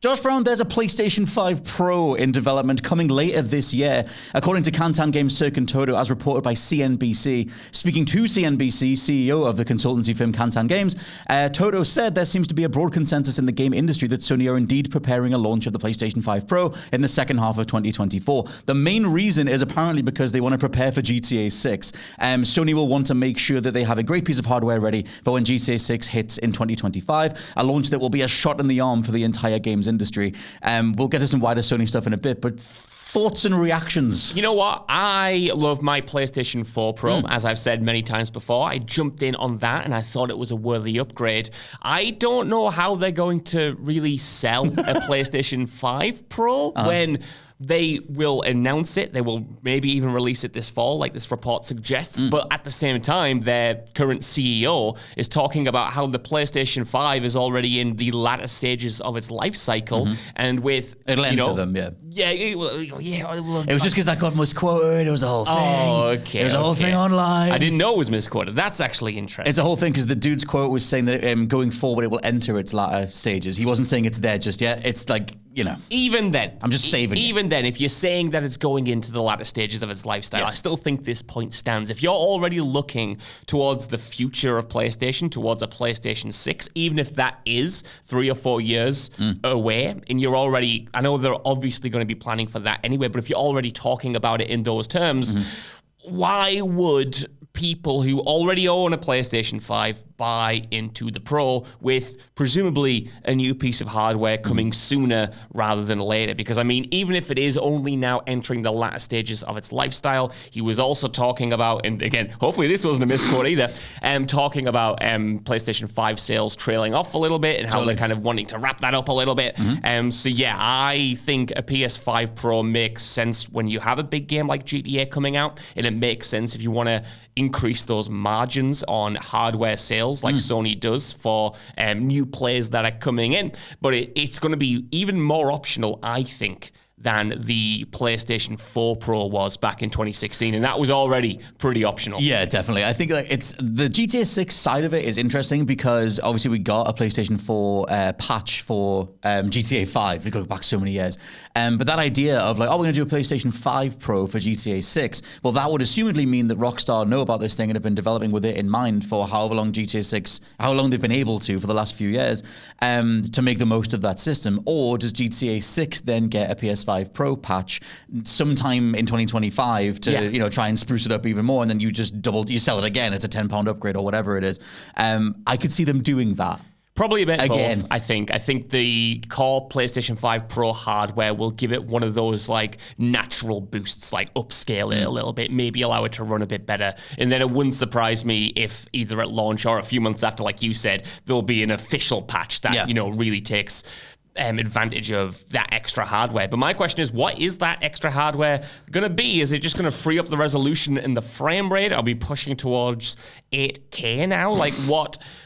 Josh Brown, there's a PlayStation 5 Pro in development coming later this year, according to Kantan Games Cirque Toto, as reported by CNBC. Speaking to CNBC, CEO of the consultancy firm Kantan Games, Toto said there seems to be a broad consensus in the game industry that Sony are indeed preparing a launch of the PlayStation 5 Pro in the second half of 2024. The main reason is apparently because they want to prepare for GTA 6. Sony will want to make sure that they have a great piece of hardware ready for when GTA 6 hits in 2025, a launch that will be a shot in the arm for the entire games industry. We'll get to some wider Sony stuff in a bit, but thoughts and reactions? You know what? I love my PlayStation 4 Pro, as I've said many times before. I jumped in on that and I thought it was a worthy upgrade. I don't know how they're going to really sell a PlayStation 5 Pro when they will announce it. They will maybe even release it this fall, like this report suggests. But at the same time, their current CEO is talking about how the PlayStation 5 is already in the latter stages of its life cycle. And with, it'll enter them, yeah. Yeah, it was just because that got misquoted. It was a whole thing. Oh, okay. It was a whole thing online. I didn't know it was misquoted. That's actually interesting. It's a whole thing because the dude's quote was saying that going forward, it will enter its latter stages. He wasn't saying it's there just yet. It's like, you know. Even then. I'm just saving it. Even then, if you're saying that it's going into the latter stages of its lifestyle, I still think this point stands. If you're already looking towards the future of PlayStation, towards a PlayStation 6, even if that is 3 or 4 years away, and you're already, I know they're obviously going to be planning for that anyway, but if you're already talking about it in those terms, why would people who already own a PlayStation 5 buy into the Pro with presumably a new piece of hardware coming sooner rather than later? Because, I mean, even if it is only now entering the latter stages of its lifestyle, he was also talking about, and again, hopefully this wasn't a misquote either, talking about PlayStation 5 sales trailing off a little bit and how they're kind of wanting to wrap that up a little bit. So yeah, I think a PS5 Pro makes sense when you have a big game like GTA coming out, and it makes sense if you want to increase those margins on hardware sales like Sony does for new players that are coming in. But it's going to be even more optional, I think, than the PlayStation 4 Pro was back in 2016, and that was already pretty optional. Yeah, definitely. I think like it's the GTA 6 side of it is interesting because obviously we got a PlayStation 4 patch for GTA 5. We go back so many years, but that idea of like, oh, we're going to do a PlayStation 5 Pro for GTA 6. Well, that would assumedly mean that Rockstar know about this thing and have been developing with it in mind for however long GTA 6, how long they've been able to for the last few years, to make the most of that system. Or does GTA 6 then get a PS5 Pro patch sometime in 2025 to try and spruce it up even more, and then you just you sell it again. It's a £10 upgrade or whatever it is. I could see them doing that. Probably a bit again. Both, I think. I think the core PlayStation 5 Pro hardware will give it one of those like natural boosts, like upscale it a little bit, maybe allow it to run a bit better. And then it wouldn't surprise me if either at launch or a few months after, like you said, there'll be an official patch that, really takes advantage of that extra hardware. But my question is, what is that extra hardware going to be? Is it just going to free up the resolution and the frame rate? Are we pushing towards 8K now? Like,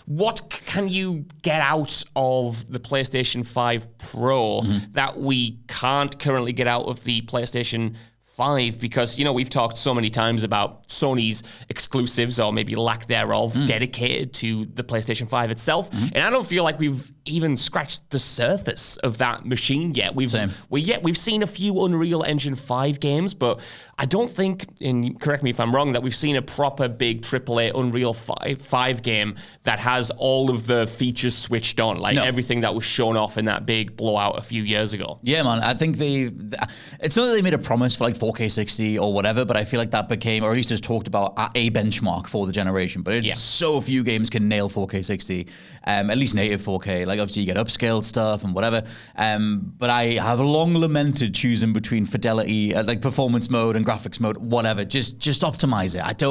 what can you get out of the PlayStation 5 Pro that we can't currently get out of the PlayStation 5? Because, we've talked so many times about Sony's exclusives, or maybe lack thereof, dedicated to the PlayStation 5 itself. And I don't feel like we've even scratched the surface of that machine yet. We've seen a few Unreal Engine 5 games, but I don't think, and correct me if I'm wrong, that we've seen a proper big AAA Unreal 5 game that has all of the features switched on, like everything that was shown off in that big blowout a few years ago. Yeah, man. I think it's not that they made a promise for like 4K 60 or whatever, but I feel like that became, or at least is talked about, a benchmark for the generation. But so few games can nail 4K 60, at least native 4K. Like, obviously you get upscaled stuff and whatever. But I have long lamented choosing between fidelity, like performance mode and graphics mode, whatever. Just optimize it.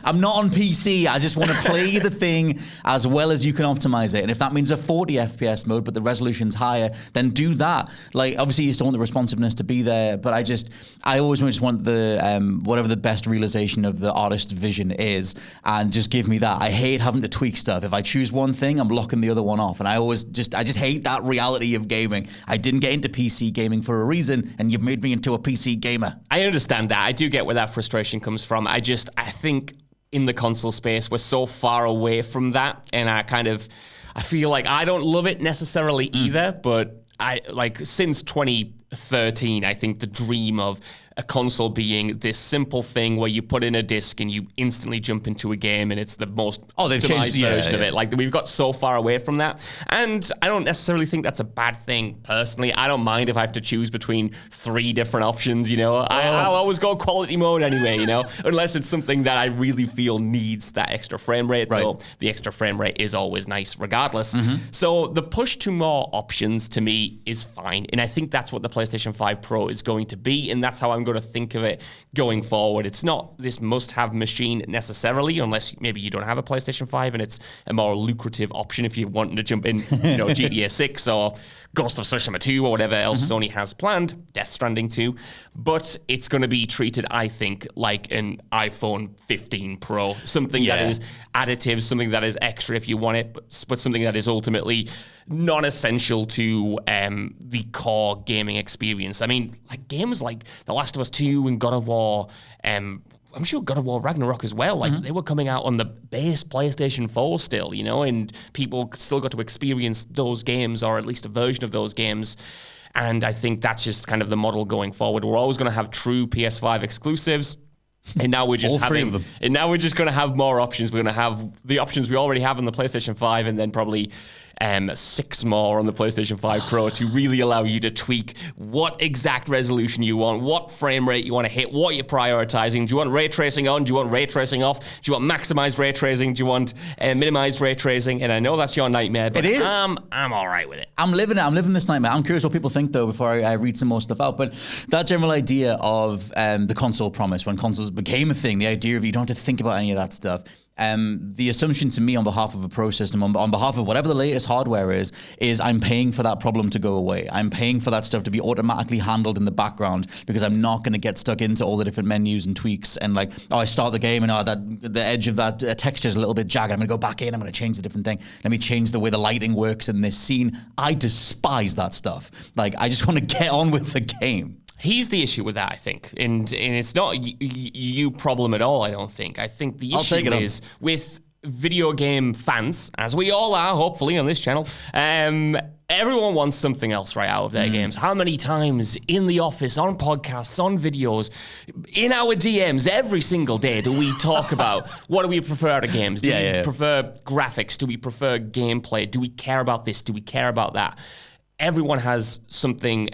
I'm not on PC. I just want to play the thing as well as you can optimize it. And if that means a 40 FPS mode, but the resolution's higher, then do that. Like, obviously you still want the responsiveness to be there, but I always just want the whatever the best realization of the artist's vision is, and just give me that. I hate having to tweak stuff. If I choose one thing, I'm locking the other one off, and I just hate that reality of gaming. I didn't get into PC gaming for a reason, and you've made me into a PC gamer. I understand that. I do get where that frustration comes from. I think in the console space, we're so far away from that, and I feel like I don't love it necessarily either, but since 2013, I think the dream of a console being this simple thing where you put in a disc and you instantly jump into a game and it's the most optimized version of it. Like, we've got so far away from that. And I don't necessarily think that's a bad thing, personally. I don't mind if I have to choose between 3 different options, I'll always go quality mode anyway, unless it's something that I really feel needs that extra frame rate, though the extra frame rate is always nice regardless. So the push to more options, to me, is fine. And I think that's what the PlayStation 5 Pro is going to be, and that's how I'm going to think of it going forward. It's not this must-have machine necessarily, unless maybe you don't have a PlayStation 5 and it's a more lucrative option if you're wanting to jump in, GTA 6 or Ghost of Tsushima 2 or whatever else Sony has planned, Death Stranding 2. But it's going to be treated, I think, like an iPhone 15 Pro, something that is additive, something that is extra if you want it, but something that is ultimately non-essential to the core gaming experience. I mean, like games like The Last of Us 2 and God of War, I'm sure God of War Ragnarok as well, like they were coming out on the base PlayStation 4 still, and people still got to experience those games, or at least a version of those games. And I think that's just kind of the model going forward. We're always going to have true PS5 exclusives. And now we're just now we're just going to have more options. We're going to have the options we already have on the PlayStation 5, and then probably 6 more on the PlayStation 5 Pro to really allow you to tweak what exact resolution you want, what frame rate you want to hit, what you're prioritizing. Do you want ray tracing on? Do you want ray tracing off? Do you want maximized ray tracing? Do you want minimized ray tracing? And I know that's your nightmare, but it is. I'm all right with it. I'm living it. I'm living this nightmare. I'm curious what people think, though, before I read some more stuff out. But that general idea of the console promise, when consoles became a thing, the idea of you don't have to think about any of that stuff. The assumption to me on behalf of a Pro system, on behalf of whatever the latest hardware is I'm paying for that problem to go away. I'm paying for that stuff to be automatically handled in the background, because I'm not going to get stuck into all the different menus and tweaks and like, I start the game and that the edge of that texture is a little bit jagged. I'm going to go back in. I'm going to change the different thing. Let me change the way the lighting works in this scene. I despise that stuff. Like, I just want to get on with the game. Here's the issue with that, I think, and it's not you problem at all, I don't think. I think the issue is with video game fans, as we all are, hopefully, on this channel, everyone wants something else right out of their games. How many times in the office, on podcasts, on videos, in our DMs, every single day do we talk about what do we prefer out of games? Do we prefer graphics? Do we prefer gameplay? Do we care about this? Do we care about that? Everyone has something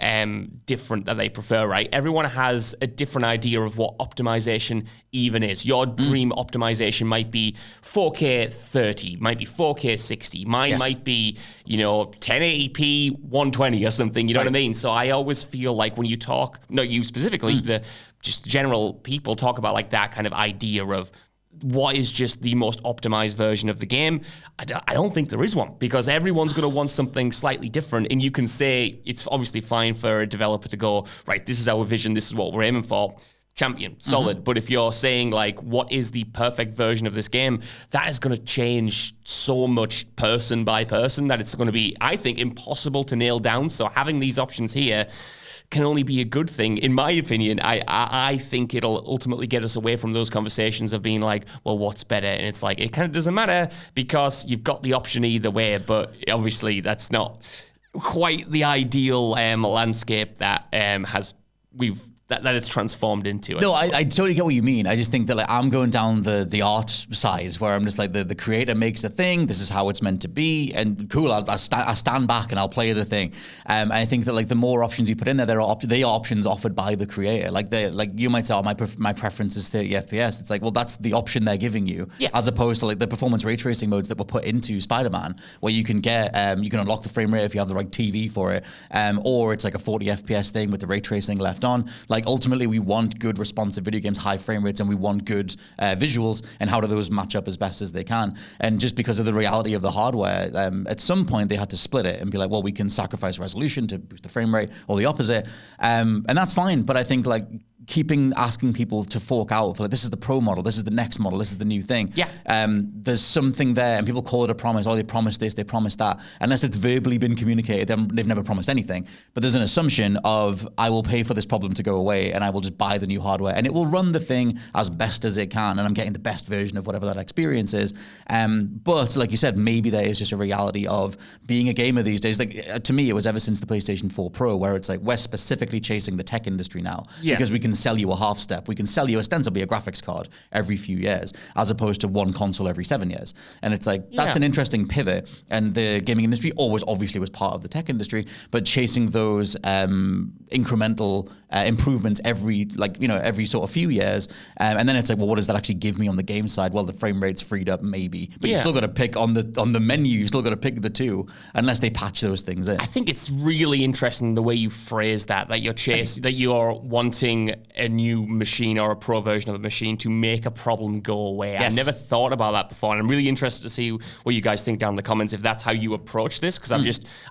different that they prefer, right? Everyone has a different idea of what optimization even is. Your dream optimization might be 4K 30, might be 4K 60. Mine might be, 1080p 120 or something, you know what I mean? So I always feel like when you talk, not you specifically, the just general people talk about like that kind of idea of what is just the most optimized version of the game. I don't think there is one, because everyone's going to want something slightly different. And you can say it's obviously fine for a developer to go, right, this is our vision, this is what we're aiming for. Champion, solid. But if you're saying like, what is the perfect version of this game, that is going to change so much person by person that it's going to be, I think, impossible to nail down. So having these options here can only be a good thing, in my opinion. I think it'll ultimately get us away from those conversations of being like, well, what's better? And it's like, it kind of doesn't matter, because you've got the option either way. But obviously, that's not quite the ideal landscape that that it's transformed into. No, I totally get what you mean. I just think that like I'm going down the art side, where I'm just like the creator makes a thing. This is how it's meant to be, and cool. I stand back and I'll play the thing. And I think that like the more options you put in there, they are options offered by the creator. Like you might say, oh, my preference is 30 FPS. It's like, well, that's the option they're giving you, as opposed to like the performance ray tracing modes that were put into Spider-Man, where you can get you can unlock the frame rate if you have the right TV for it, or it's like a 40 FPS thing with the ray tracing left on. Like ultimately, we want good responsive video games, high frame rates, and we want good visuals. And how do those match up as best as they can? And just because of the reality of the hardware, at some point they had to split it and be like, well, we can sacrifice resolution to boost the frame rate, or the opposite, and that's fine. But I think like asking people to fork out for like, this is the pro model, this is the next model, this is the new thing. Yeah. There's something there, and people call it a promise. Oh, they promised this, they promised that. Unless it's verbally been communicated, they've never promised anything. But there's an assumption of, I will pay for this problem to go away, and I will just buy the new hardware, and it will run the thing as best as it can, and I'm getting the best version of whatever that experience is. But like you said, maybe there is just a reality of being a gamer these days. Like to me, it was ever since the PlayStation 4 Pro, where it's like we're specifically chasing the tech industry now, because we can sell you a half step. We can sell you ostensibly a graphics card every few years, as opposed to one console every 7 years. And it's like, that's an interesting pivot. And the gaming industry always obviously was part of the tech industry, but chasing those incremental improvements every sort of few years. And then it's like, well, what does that actually give me on the game side? Well, the frame rate's freed up maybe, but you've still got to pick on the menu, you've still got to pick the two, unless they patch those things in. I think it's really interesting the way you phrase that you're wanting a new machine or a pro version of a machine to make a problem go away. Yes. I never thought about that before, and I'm really interested to see what you guys think down in the comments, if that's how you approach this, because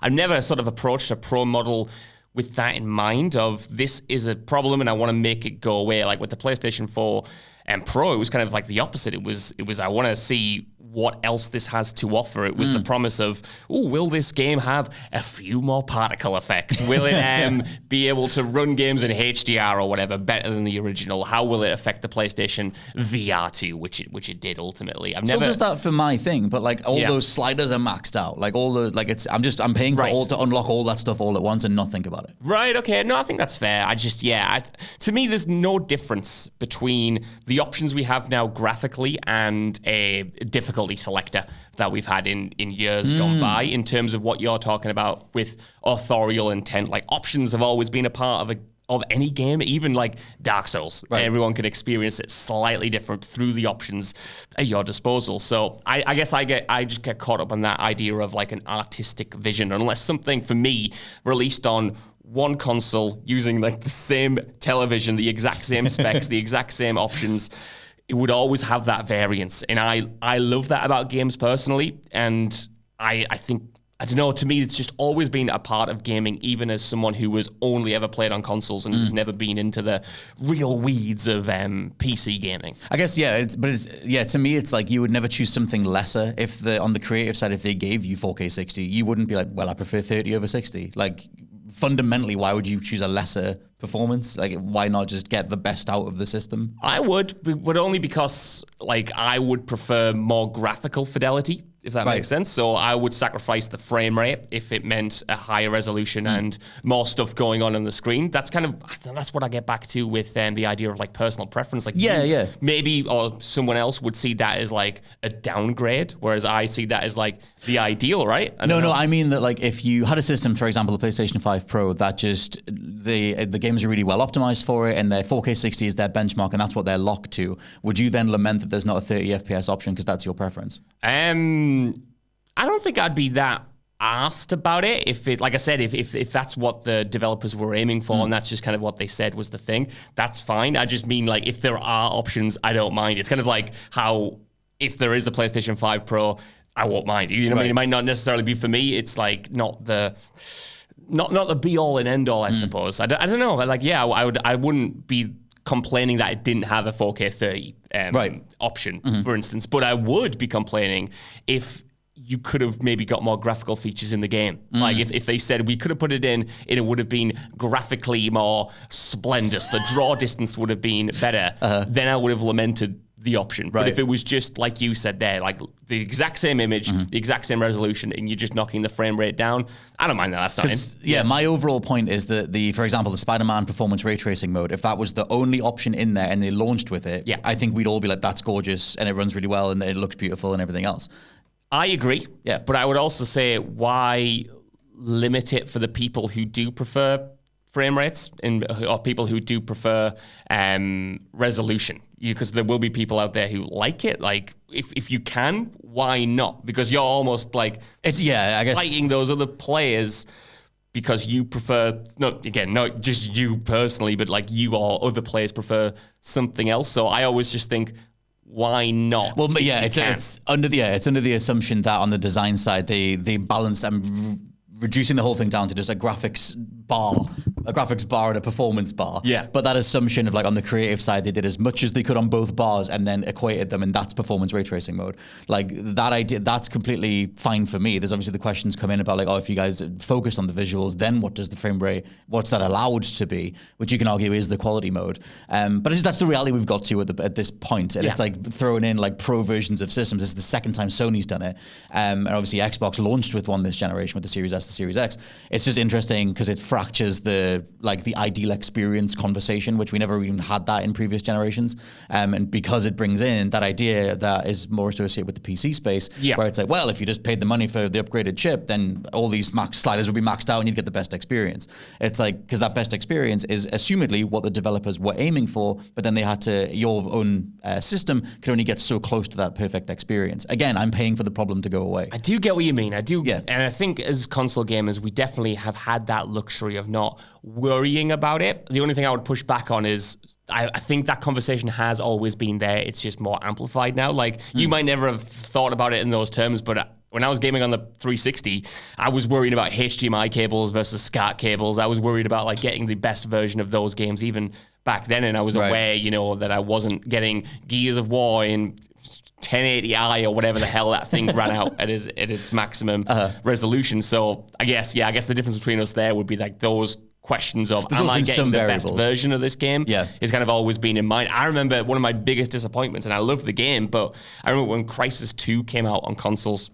I've never sort of approached a pro model with that in mind, of this is a problem and I want to make it go away. Like with the PlayStation 4 and Pro, it was kind of like the opposite. It was I want to see what else this has to offer. It was the promise of, will this game have a few more particle effects? Will it be able to run games in HDR or whatever better than the original? How will it affect the PlayStation VR2, which it did ultimately? Still does that for my thing, but like all those sliders are maxed out. Like all the I'm paying for all to unlock all that stuff all at once and not think about it. Right. Okay. No, I think that's fair. To me, there's no difference between the options we have now graphically and a difficulty selector that we've had in years gone by, in terms of what you're talking about with authorial intent. Like, options have always been a part of any game, even like Dark Souls. Right. Everyone can experience it slightly different through the options at your disposal. So I guess I just get caught up on that idea of like an artistic vision, unless something for me released on one console using like the same television, the exact same specs, the exact same options, it would always have that variance. And I love that about games personally. And I think, I don't know, to me, it's just always been a part of gaming, even as someone who has only ever played on consoles and has never been into the real weeds of PC gaming. I guess, to me, it's like you would never choose something lesser. If on the creative side, if they gave you 4K 60, you wouldn't be like, well, I prefer 30 over 60. Like, fundamentally, why would you choose a lesser performance? Like, why not just get the best out of the system? I would, but only because, like, I would prefer more graphical fidelity, if that makes sense. So I would sacrifice the frame rate if it meant a higher resolution and more stuff going on the screen. That's that's what I get back to with the idea of like personal preference. Like, maybe, or someone else would see that as like a downgrade, whereas I see that as like the ideal, right? No, I mean that, like, if you had a system, for example, the PlayStation 5 Pro, that just the games are really well optimized for it, and their 4K 60 is their benchmark, and that's what they're locked to. Would you then lament that there's not a 30 FPS option because that's your preference? I don't think I'd be that asked about it if it, like I said, if that's what the developers were aiming for and that's just kind of what they said was the thing, that's fine. I just mean, like, if there are options, I don't mind. It's kind of like how if there is a PlayStation 5 Pro, I won't mind. You know what I mean? It might not necessarily be for me. It's like not the be all and end all, I suppose. I don't know. Like, I wouldn't be complaining that it didn't have a 4K 30 option, for instance, but I would be complaining if you could have maybe got more graphical features in the game. Like if they said we could have put it in and it would have been graphically more splendid, the draw distance would have been better, then I would have lamented the option. But if it was just like you said there, like the exact same image, the exact same resolution, and you're just knocking the frame rate down, I don't mind that. That's not my overall point is that for example, the Spider-Man performance ray tracing mode, if that was the only option in there and they launched with it, I think we'd all be like, that's gorgeous and it runs really well and it looks beautiful and everything else. I agree. Yeah. But I would also say, why limit it for the people who do prefer frame rates or people who do prefer resolution? Because there will be people out there who like it. Like, if you can, why not? Because you're almost like slighting those other players because you prefer, not just you personally, but like you or other players prefer something else. So I always just think, why not? Well, it's under the assumption that on the design side they balance and reducing the whole thing down to just a graphics bar a graphics bar and a performance bar. Yeah. But that assumption of like on the creative side, they did as much as they could on both bars and then equated them, and that's performance ray tracing mode. Like that idea, that's completely fine for me. There's obviously the questions come in about like, oh, if you guys focused on the visuals, then what does the frame rate, what's that allowed to be? Which you can argue is the quality mode. But that's the reality we've got to at this point. And it's like throwing in like pro versions of systems. This is the second time Sony's done it. And obviously Xbox launched with one this generation with the Series S, the Series X. It's just interesting because it fractures the ideal experience conversation, which we never even had that in previous generations. And because it brings in that idea that is more associated with the PC space, where it's like, well, if you just paid the money for the upgraded chip, then all these max sliders would be maxed out and you'd get the best experience. It's like, because that best experience is assumedly what the developers were aiming for, but then they had to, your own system could only get so close to that perfect experience. Again, I'm paying for the problem to go away. I do get what you mean. I do. Yeah. And I think as console gamers, we definitely have had that luxury of not worrying about it. The only thing I would push back on is I think that conversation has always been there. It's just more amplified now. Like, you might never have thought about it in those terms, but when I was gaming on the 360, I was worried about HDMI cables versus SCART cables. I was worried about like getting the best version of those games even back then, and I was aware, that I wasn't getting Gears of War in 1080i or whatever the hell that thing ran out at its maximum resolution. So I guess the difference between us there would be like those questions of, am I getting the best version of this game? Is kind of always been in mind. I remember one of my biggest disappointments, and I loved the game, but I remember when Crysis 2 came out on consoles,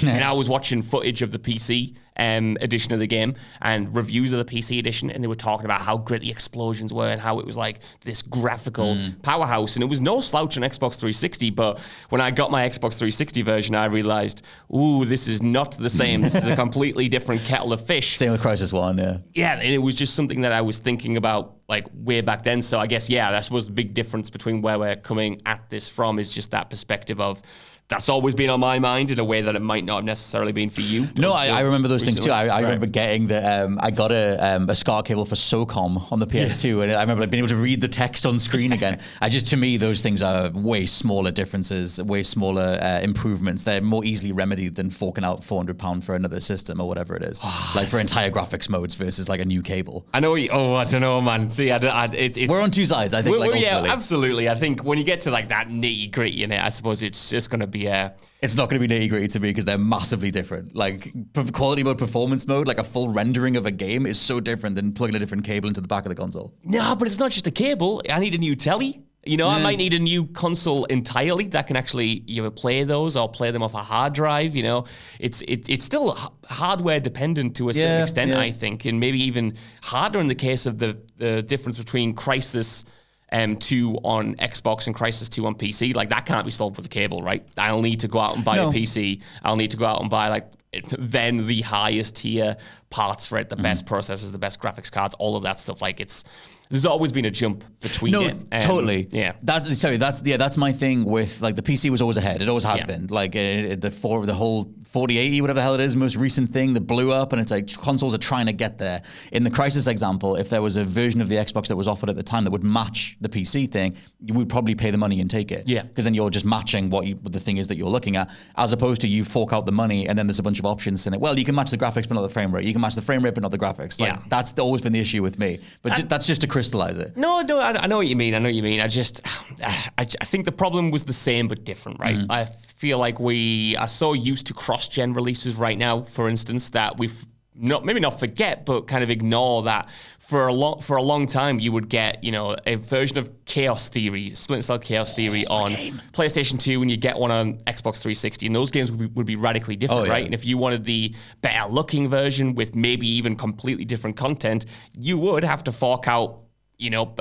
and I was watching footage of the PC edition of the game and reviews of the PC edition, and they were talking about how great the explosions were and how it was like this graphical powerhouse. And it was no slouch on Xbox 360, but when I got my Xbox 360 version, I realized, ooh, this is not the same. This is a completely different kettle of fish. Same with Crysis 1, yeah. Yeah, and it was just something that I was thinking about like way back then. So I guess, I suppose the big difference between where we're coming at this from is just that perspective of, that's always been on my mind in a way that it might not have necessarily been for you. No, I remember those things too. I remember getting I got a SCART cable for SOCOM on the PS2, and I remember being able to read the text on screen again. To me, those things are way smaller differences, way smaller improvements. They're more easily remedied than forking out £400 for another system or whatever it is, like for entire graphics modes versus like a new cable. I know. I don't know, man. See, it's we're on two sides. I think. Yeah, absolutely. I think when you get to like that nitty gritty in it, I suppose it's just going to be it's not going to be nitty gritty to me because they're massively different. Like quality mode, performance mode, like a full rendering of a game is so different than plugging a different cable into the back of the console. No, but it's not just a cable. I need a new telly. I might need a new console entirely that can actually play those or play them off a hard drive. It's still hardware dependent to a certain extent, I think, and maybe even harder in the case of the difference between Crysis 2 on Xbox and Crysis 2 on PC. Like, that can't be solved with a cable, right? I'll need to go out and buy a PC. I'll need to go out and buy then the highest tier parts for it, the best processors, the best graphics cards, all of that stuff. Like, there's always been a jump between it. Totally. Yeah. That's my thing with, like, the PC was always ahead. It always has been. Like, the whole 4080, whatever the hell it is, most recent thing that blew up, and it's like consoles are trying to get there. In the Crysis example, if there was a version of the Xbox that was offered at the time that would match the PC thing, you would probably pay the money and take it. Yeah. Because then you're just matching what the thing is that you're looking at, as opposed to you fork out the money and then there's a bunch of options in it. Well, you can match the graphics but not the frame rate. You can match the frame rate but not the graphics. Like, that's always been the issue with me. But that's just to crystallize it. No, I know what you mean. I think the problem was the same but different, right? I feel like we are so used to cross-gen releases right now, for instance, that we've maybe not forget, but kind of ignore that for a long time you would get, a version of Chaos Theory, Splinter Cell Chaos Theory on PlayStation 2, and you get one on Xbox 360, and those games would be radically different, right? And if you wanted the better looking version with maybe even completely different content, you would have to fork out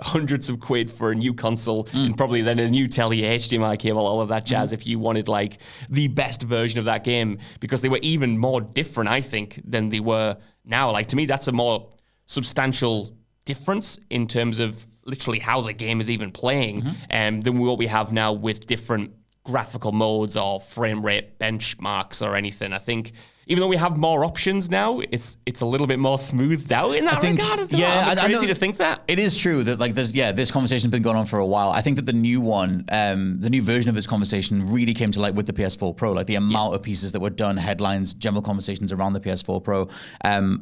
hundreds of quid for a new console and probably then a new telly, HDMI cable, all of that jazz if you wanted like the best version of that game, because they were even more different, I think, than they were now. Like, to me, that's a more substantial difference in terms of literally how the game is even playing than what we have now with different graphical modes or frame rate benchmarks or anything. I think even though we have more options now, it's a little bit more smoothed out in that regard. Yeah, I'm crazy to think that. It is true that like this conversation's been going on for a while. I think that the new one, the new version of this conversation really came to light with the PS4 Pro, like the amount of pieces that were done, headlines, general conversations around the PS4 Pro,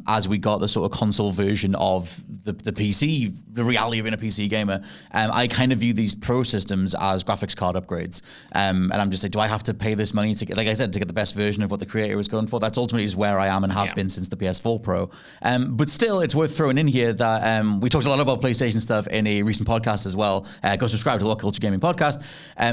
as we got the sort of console version of the PC, the reality of being a PC gamer. I kind of view these Pro systems as graphics card upgrades. And I'm just like, do I have to pay this money to get, like I said, to get the best version of what the creator was going for? That's ultimately is where I am and have been since the PS4 Pro. But still, it's worth throwing in here that we talked a lot about PlayStation stuff in a recent podcast as well. Go subscribe to the What Culture Gaming podcast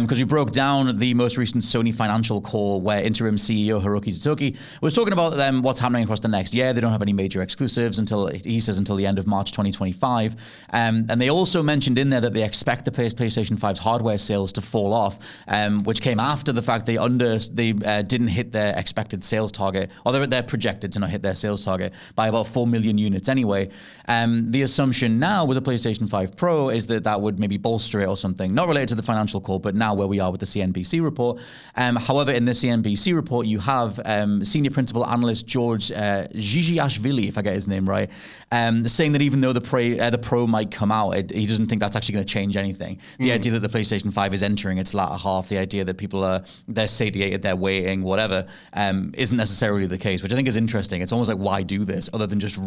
because we broke down the most recent Sony financial call where interim CEO Hiroki Totoki was talking about what's happening across the next year. They don't have any major exclusives until the end of March 2025. And they also mentioned in there that they expect the PlayStation 5's hardware sales to fall off, which came after the fact they didn't hit their expected sales target, or they're projected to not hit their sales target by about 4 million units anyway. The assumption now with the PlayStation 5 Pro is that would maybe bolster it or something, not related to the financial call, but now where we are with the CNBC report. However, in the CNBC report, you have senior principal analyst George Zhiziashvili, if I get his name right, saying that even though the Pro might come out, he doesn't think that's actually going to change anything. The idea that the PlayStation 5 is entering its latter half, the idea that people they're satiated, they're waiting, whatever, isn't necessarily the case, which I think is interesting. It's almost like, why do this other than just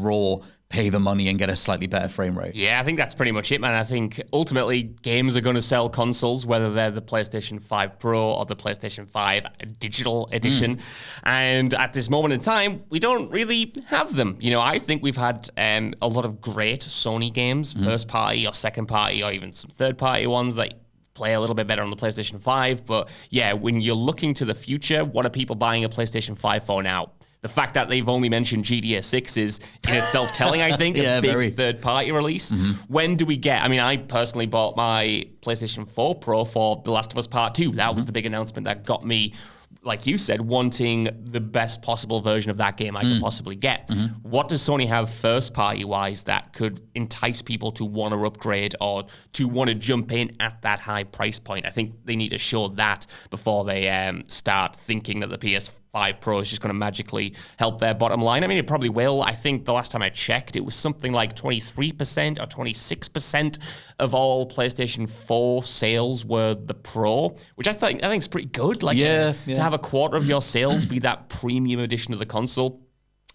pay the money and get a slightly better frame rate? Yeah, I think that's pretty much it, man. I think ultimately games are going to sell consoles, whether they're the PlayStation 5 Pro or the PlayStation 5 digital edition. And at this moment in time, we don't really have them. You know, I think we've had a lot of great Sony games, first party or second party, or even some third party ones that play a little bit better on the PlayStation 5. But yeah, when you're looking to the future, what are people buying a PlayStation 5 for now? The fact that they've only mentioned GTA 6 is in itself telling, I think, a big third-party release. When do we get... I mean, I personally bought my PlayStation 4 Pro for The Last of Us Part 2. That was the big announcement that got me, like you said, wanting the best possible version of that game I could possibly get. What does Sony have first-party-wise that could entice people to want to upgrade or to want to jump in at that high price point? I think they need to show that before they start thinking that the PS5 Pro is just going to magically help their bottom line. I mean, it probably will. I think the last time I checked, it was something like 23% or 26% of all PlayStation 4 sales were the Pro, which I think is pretty good. Like, to have a quarter of your sales be that premium edition of the console,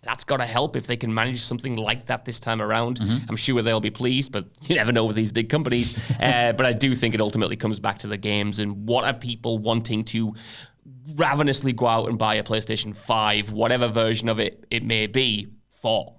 that's got to help if they can manage something like that this time around. I'm sure they'll be pleased, but you never know with these big companies. But I do think it ultimately comes back to the games and what are people wanting to ravenously go out and buy a PlayStation 5, whatever version of it may be, for.